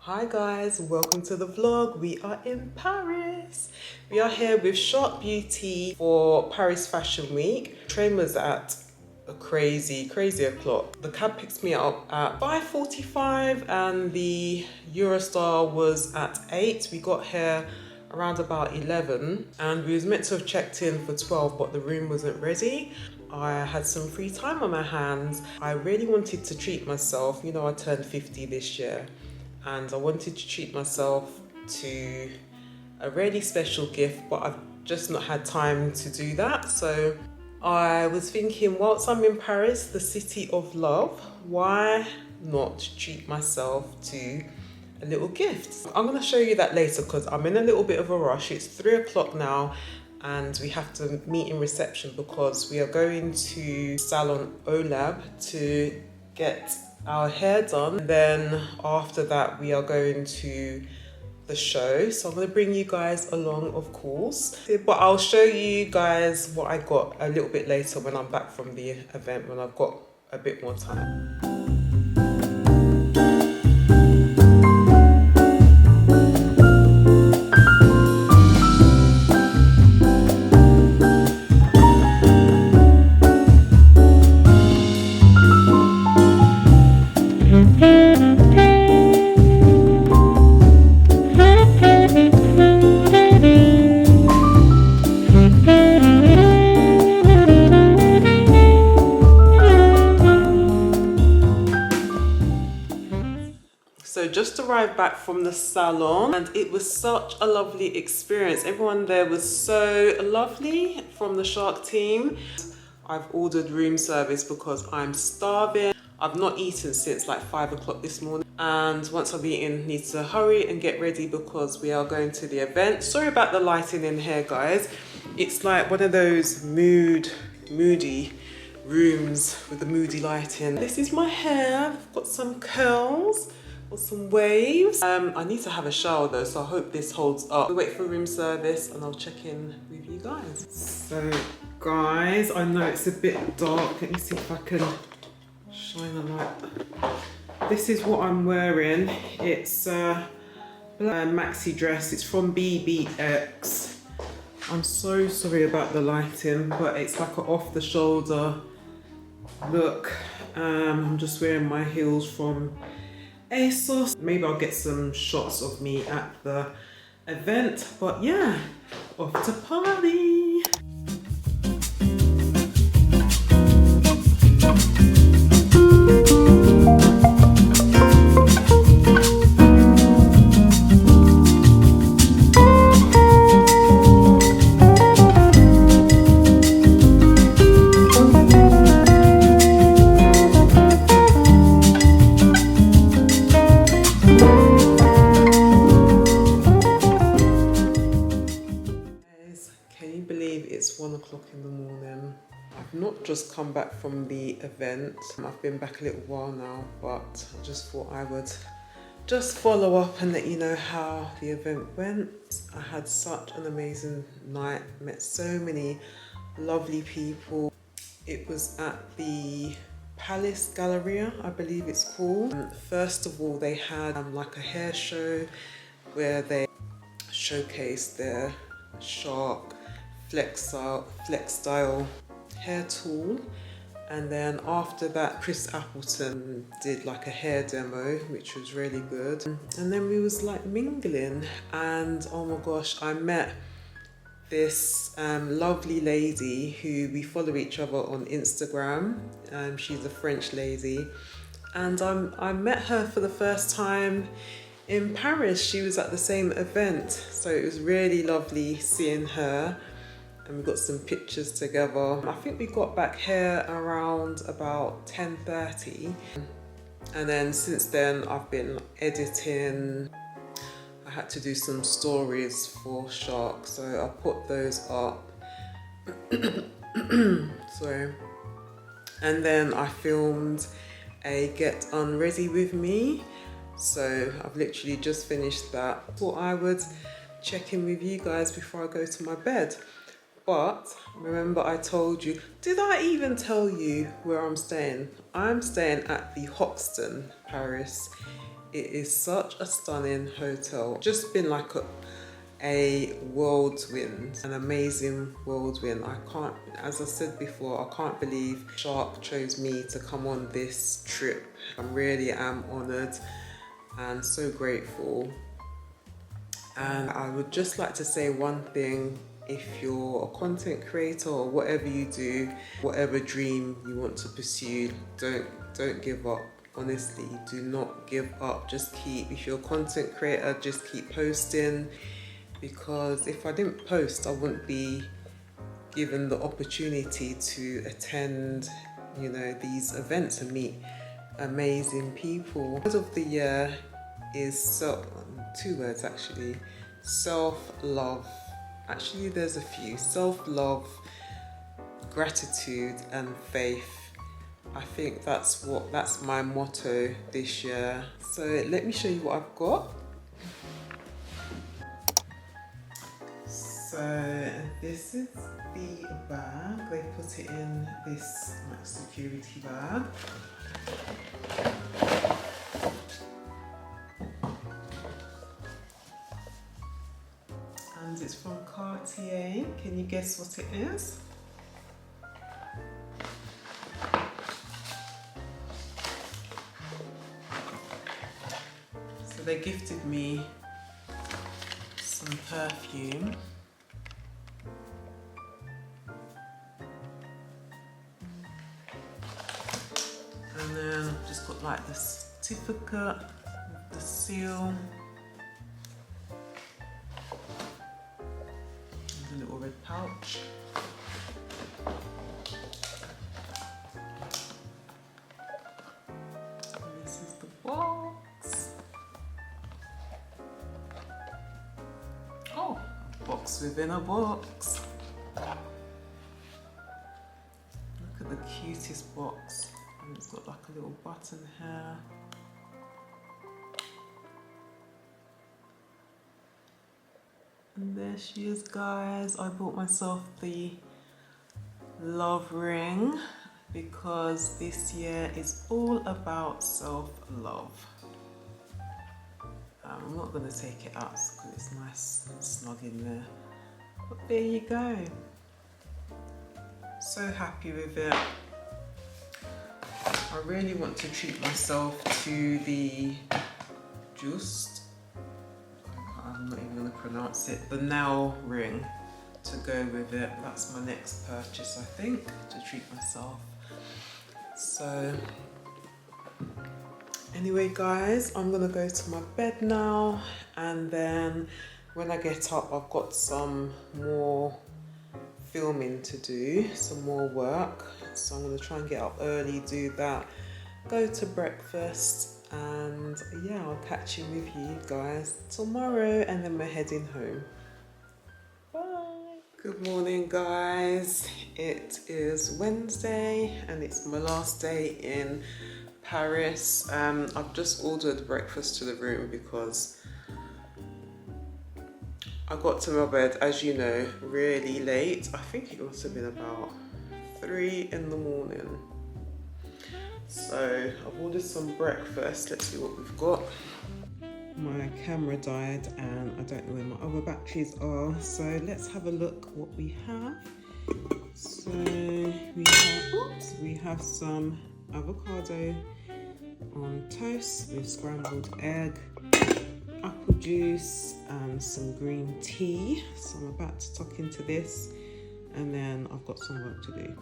Hi guys, welcome to the vlog. We are in Paris. We are here with Shark Beauty for Paris Fashion Week. Train was at a crazy o'clock. The cab picks me up at 5:45 and the Eurostar was at 8. We got here around about 11 and we was meant to have checked in for 12 but the room wasn't ready. I had some free time on my hands. I really wanted to treat myself. You know, I turned 50 this year and I wanted to treat myself to a really special gift, but I've just not had time to do that. So I was thinking, whilst I'm in Paris, the city of love, why not treat myself to a little gift? I'm gonna show you that later because I'm in a little bit of a rush. It's 3 o'clock now and we have to meet in reception because we are going to Salon Olab to get our hair done. And then after that we are going to the show, so I'm going to bring you guys along, of course, but I'll show you guys what I got a little bit later when I'm back from the event, when I've got a bit more time. So just arrived back from the salon and it was such a lovely experience. Everyone there was so lovely from the Shark team. I've ordered room service because I'm starving. I've not eaten since like 5 o'clock this morning. And once I've eaten, need to hurry and get ready because we are going to the event. Sorry about the lighting in here, guys. It's like one of those moody rooms with the moody lighting. This is my hair. I've got some curls or some waves. I need to have a shower though, so I hope this holds up. We'll wait for room service and I'll check in with you guys. So guys, I know it's a bit dark. Let me see if I can shine a light. This is what I'm wearing. It's a maxi dress. It's from BBX. I'm so sorry about the lighting, but it's like an off the shoulder look. I'm just wearing my heels from ASOS. Maybe I'll get some shots of me at the event, but yeah, off to party. It's 1 o'clock in the morning. I've not just come back from the event. I've been back a little while now, but I just thought I would just follow up and let you know how the event went. I had such an amazing night, met so many lovely people. It was at the Palace Galleria, I believe it's called. First of all, they had like a hair show where they showcased their Shark flex style hair tool, and then after that Chris Appleton did like a hair demo which was really good, and then we was like mingling, and oh my gosh, I met this lovely lady who we follow each other on Instagram. She's a French lady, and I met her for the first time in Paris. She was at the same event, so it was really lovely seeing her. And we got some pictures together. I think we got back here around about 10:30. And then since then I've been editing. I I had to do some stories for Shark, so I put those up. Sorry. And then I filmed a get unready with me. So I've literally just finished that. Thought I would check in with you guys before I go to my bed. But remember I told you, did I even tell you where I'm staying? I'm staying at the Hoxton, Paris. It is such a stunning hotel. Just been like a whirlwind, an amazing whirlwind. I can't, as I said before, I can't believe Shark chose me to come on this trip. I really am honoured and so grateful. And I would just like to say one thing: if you're a content creator or whatever you do, whatever dream you want to pursue, don't give up. Honestly, do not give up. Just keep, if you're a content creator, just keep posting, because if I didn't post, I wouldn't be given the opportunity to attend, you know, these events and meet amazing people. Word of the year is two words actually: self-love. Actually, there's a few: self-love, gratitude, and faith. I think that's my motto this year. So let me show you what I've got. So this is the bag. They put it in this security bag. And it's from Cartier. Can you guess what it is? So they gifted me some perfume. And then I've just got like the certificate, the seal, and a little red pouch. And this is the box. Oh, a box within a box. Look at the cutest box. And it's got like a little button here. And there she is, guys. I bought myself the love ring because this year is all about self-love. I'm not going to take it out because it's nice and snug in there. But there you go. So happy with it. I really want to treat myself to the I'm not even going to pronounce it, the nail ring to go with it. That's my next purchase, I think, to treat myself. So anyway, guys, I'm going to go to my bed now, and then when I get up, I've got some more filming to do, some more work. So I'm going to try and get up early, do that, go to breakfast, and yeah, I'll catch you with you guys tomorrow, and then we're heading home. Bye. Good morning, guys. It is Wednesday and it's my last day in Paris. I've just ordered breakfast to the room because I got to my bed, as you know, really late. I think it must have been about 3 in the morning. So I've ordered some breakfast. Let's see what we've got. My camera died and I don't know where my other batteries are. So let's have a look what we have. So we have some avocado on toast with scrambled egg, apple juice and some green tea. So I'm about to tuck into this, and then I've got some work to do.